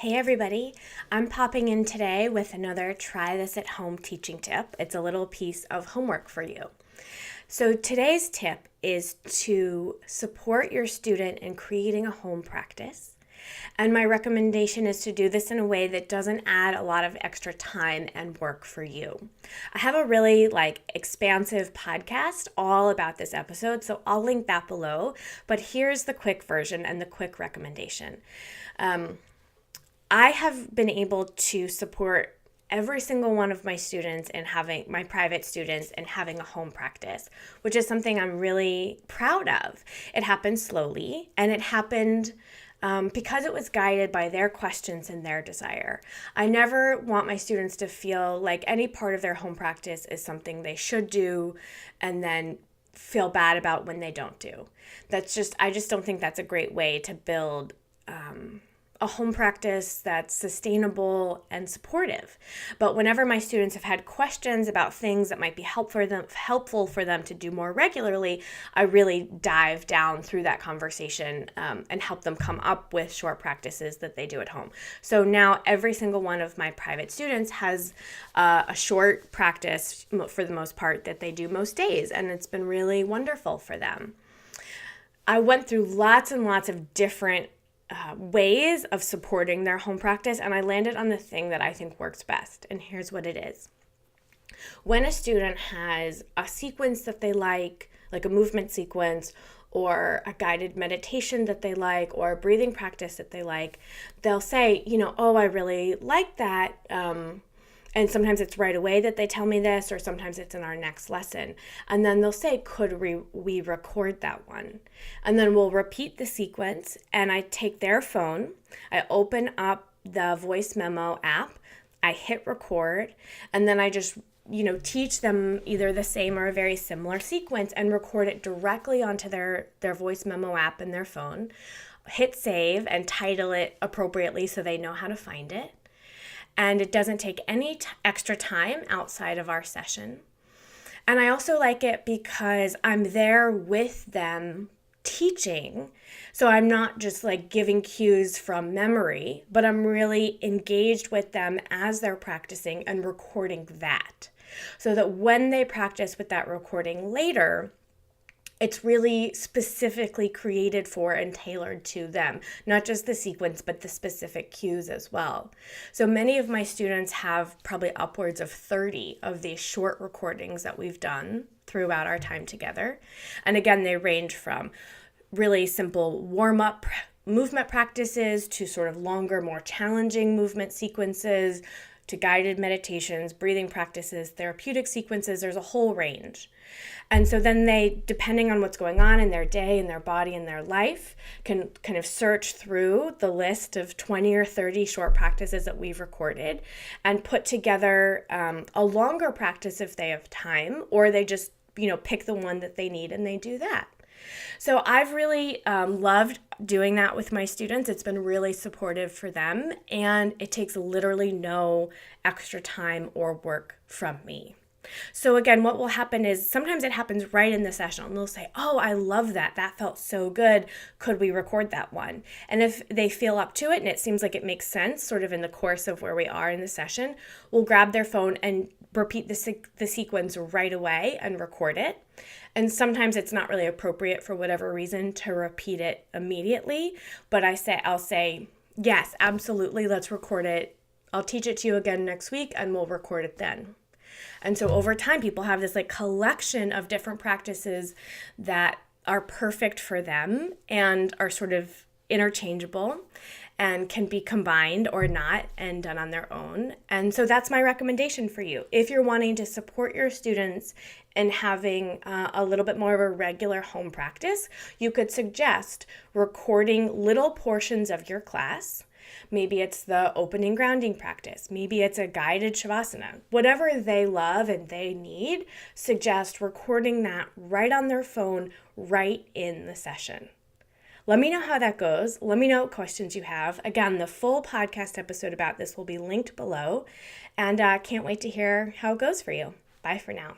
Hey everybody, I'm popping in today with another try this at home teaching tip. It's a little piece of homework for you. So today's tip is to support your student in creating a home practice. And my recommendation is to do this in a way that doesn't add a lot of extra time and work for you. I have a really expansive podcast all about this episode, so I'll link that below. But here's the quick version and the quick recommendation. I have been able to support every single one of my students and having my private students and having a home practice, which is something I'm really proud of. It happened slowly, and it happened because it was guided by their questions and their desire. I never want my students to feel like any part of their home practice is something they should do and then feel bad about when they don't do. I just don't think that's a great way to build a home practice that's sustainable and supportive. But whenever my students have had questions about things that might be helpful for them to do more regularly, I really dive down through that conversation and help them come up with short practices that they do at home. So now every single one of my private students has a short practice for the most part that they do most days, and it's been really wonderful for them. I went through lots and lots of different ways of supporting their home practice, and I landed on the thing that I think works best. And here's what it is. When a student has a sequence that they like a movement sequence, or a guided meditation that they like, or a breathing practice that they like, they'll say, oh, I really like that. And sometimes it's right away that they tell me this, or sometimes it's in our next lesson. And then they'll say, could we record that one? And then we'll repeat the sequence, and I take their phone, I open up the voice memo app, I hit record, and then I just teach them either the same or a very similar sequence and record it directly onto their voice memo app in their phone, hit save, and title it appropriately so they know how to find it. And it doesn't take any extra time outside of our session. And I also like it because I'm there with them teaching. So I'm not just giving cues from memory, but I'm really engaged with them as they're practicing and recording that. So that when they practice with that recording later, it's really specifically created for and tailored to them, not just the sequence, but the specific cues as well. So many of my students have probably upwards of 30 of these short recordings that we've done throughout our time together. And again, they range from really simple warm-up movement practices to sort of longer, more challenging movement sequences, to guided meditations, breathing practices, therapeutic sequences. There's a whole range. And so then they, depending on what's going on in their day, in their body, in their life, can kind of search through the list of 20 or 30 short practices that we've recorded and put together a longer practice if they have time, or they just, pick the one that they need and they do that. So I've really loved doing that with my students. It's been really supportive for them, and it takes literally no extra time or work from me. So again, what will happen is sometimes it happens right in the session, and they'll say, oh, I love that. That felt so good. Could we record that one? And if they feel up to it and it seems like it makes sense sort of in the course of where we are in the session, we'll grab their phone and repeat the sequence right away and record it. And sometimes it's not really appropriate for whatever reason to repeat it immediately, but I'll say, yes, absolutely, let's record it. I'll teach it to you again next week and we'll record it then. And so over time, people have this collection of different practices that are perfect for them and are sort of interchangeable and can be combined or not and done on their own. And so that's my recommendation for you. If you're wanting to support your students in having a little bit more of a regular home practice, you could suggest recording little portions of your class. Maybe it's the opening grounding practice. Maybe it's a guided shavasana. Whatever they love and they need, suggest recording that right on their phone, right in the session. Let me know how that goes. Let me know what questions you have. Again, the full podcast episode about this will be linked below, and I can't wait to hear how it goes for you. Bye for now.